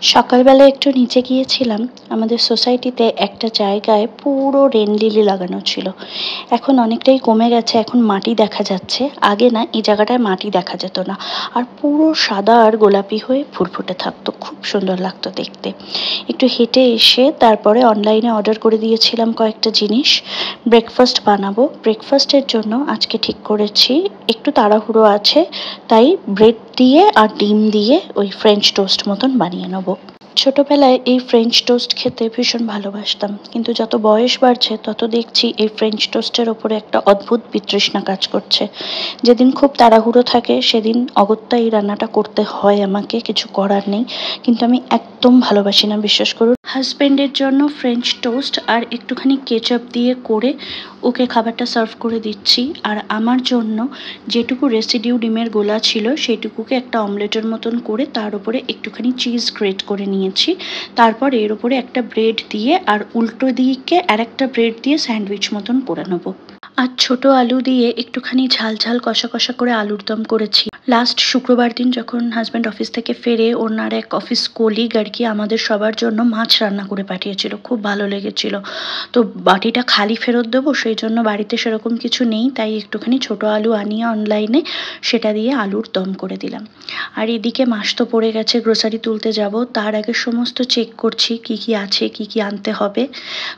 সকালবেলা একটু নিচে গিয়েছিলাম। আমাদের সোসাইটিতে একটা জায়গায় পুরো রেন লিলি লাগানো ছিল। এখন অনেকটাই কমে গেছে, এখন মাটি দেখা যাচ্ছে। আগে না এই জায়গাটায় মাটি দেখা যেত না, আর পুরো সাদা আর গোলাপি হয়ে ফুটফুটে থাকতো, খুব সুন্দর লাগতো দেখতে। একটু হেঁটে এসে তারপরে অনলাইনে অর্ডার করে দিয়েছিলাম কয়েকটা জিনিস। ব্রেকফাস্ট বানাবো, ব্রেকফাস্টের জন্য আজকে ঠিক করেছি একটু তাড়াহুড়ো আছে, তাই ব্রেড দিয়ে আর ডিম দিয়ে ওই ফ্রেঞ্চ টোস্ট মতন বানিয়ে নেবো। ছোটবেলায় এই ফ্রেঞ্চ টোস্ট খেতে ভীষণ ভালোবাসতাম, কিন্তু যত বয়স বাড়ছে তত দেখছি এই ফ্রেঞ্চ টোস্টের ওপরে একটা অদ্ভুত বিতৃষ্ণা কাজ করছে। যেদিন খুব তাড়াহুড়ো থাকে সেদিন অগত্যা এই রান্নাটা করতে হয়, আমাকে কিছু করার নেই। কিন্তু আমি একদম ভালোবাসি না, বিশ্বাস করুন। হাজব্যান্ডের জন্য ফ্রেঞ্চ টোস্ট আর একটুখানি কেচাপ দিয়ে করে ওকে খাবারটা সার্ভ করে দিচ্ছি, আর আমার জন্য যেটুকু রেসিডিউ ডিমের গোলা ছিল সেটুকুকে একটা অমলেটের মতন করে তার উপরে একটুখানি চিজ গ্রেট করে নিয়েছি। তারপর এর উপরে একটা ব্রেড দিয়ে আর উল্টো দিকে আরেকটা ব্রেড দিয়ে স্যান্ডউইচ মতন করে নেবো। আর ছোট আলু দিয়ে একটুখানি ঝাল ঝাল কষা কষা করে আলুর দম করেছি। লাস্ট শুক্রবার দিন যখন হাজব্যান্ড অফিস থেকে ফেরে, ওনার এক অফিস কলিগ আর কি আমাদের সবার জন্য মাছ রান্না করে পাঠিয়েছিল, খুব ভালো লেগেছিল। তো বাটিটা খালি ফেরত দেবো, সেই জন্য বাড়িতে সেরকম কিছু নেই, তাই একটুখানি ছোট আলু আনিয়ে অনলাইনে সেটা দিয়ে আলুর দম করে দিলাম। আর এদিকে মাস তো পড়ে গেছে, গ্রোসারি তুলতে যাব, তার আগে সমস্ত চেক করছি কি কি আছে, কি কি আনতে হবে।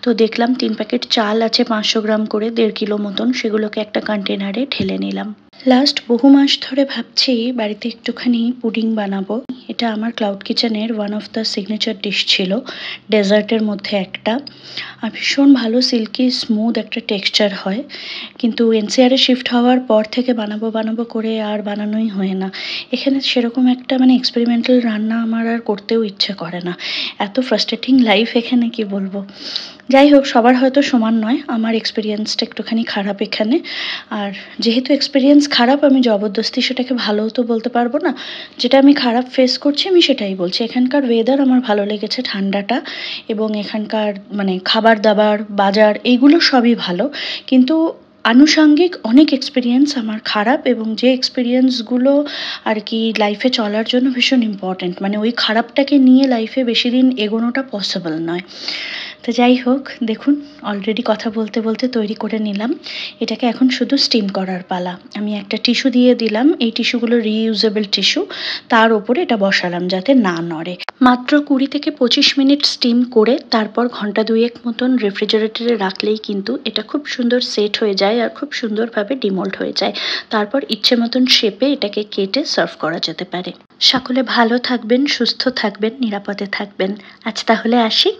তো দেখলাম 3 প্যাকেট চাল আছে 500 গ্রাম করে, 1.5 কিলো মতন, সেগুলোকে একটা কন্টেনারে ঢেলে নিলাম। লাস্ট বহু মাস ধরে ভাবছি বাড়িতে একটুখানি পুডিং বানাবো। এটা আমার ক্লাউড কিচেনের one of the signature dish ছিল, ডেজার্টের মধ্যে একটা। আর ভীষণ ভালো সিল্কি স্মুথ একটা টেক্সচার হয়, কিন্তু এনসিআরে শিফট হওয়ার পর থেকে বানাবো বানাবো করে আর বানানোই হয় না। এখানে সেরকম একটা মানে এক্সপেরিমেন্টাল রান্না আমার আর করতেও ইচ্ছে করে না। এত ফ্রাস্ট্রেটিং লাইফ এখানে, কি বলবো। যাই হোক, সবার হয়তো সমান নয়, আমার এক্সপিরিয়েন্সটা একটুখানি খারাপ এখানে। আর যেহেতু এক্সপিরিয়েন্স খারাপ, আমি জবরদস্তি সেটাকে ভালোও তো বলতে পারবো না। যেটা আমি খারাপ ফেস করছি আমি সেটাই বলছি। এখানকার ওয়েদার আমার ভালো লেগেছে, ঠান্ডাটা, এবং এখানকার মানে খাবার দাবার বাজার এইগুলো সবই ভালো, কিন্তু আনুষঙ্গিক অনেক এক্সপিরিয়েন্স আমার খারাপ, এবং যে এক্সপিরিয়েন্সগুলো আর কি লাইফে চলার জন্য ভীষণ ইম্পর্ট্যান্ট, মানে ওই খারাপটাকে নিয়ে লাইফে বেশি দিন এগোনোটা পসিবল নয়। তো যাই হোক, দেখুন অলরেডি কথা বলতে বলতে তৈরি করে নিলাম। এটাকে এখন শুধু স্টিম করার পালা। আমি একটা টিস্যু দিয়ে দিলাম, এই টিস্যুগুলো রিইউজেবল টিস্যু, তার ওপরে এটা বসালাম যাতে না নড়ে। মাত্র 20 থেকে 25 মিনিট স্টিম করে তারপর ঘন্টা 2 মতন রেফ্রিজারেটরে রাখলেই কিন্তু এটা খুব সুন্দর সেট হয়ে যায় আর খুব সুন্দরভাবে ডিমোল্ড হয়ে যায়। তারপর ইচ্ছে মতন শেপে এটাকে কেটে সার্ভ করা যেতে পারে। সকলে ভালো থাকবেন, সুস্থ থাকবেন, নিরাপদে থাকবেন। আজ তাহলে আসি।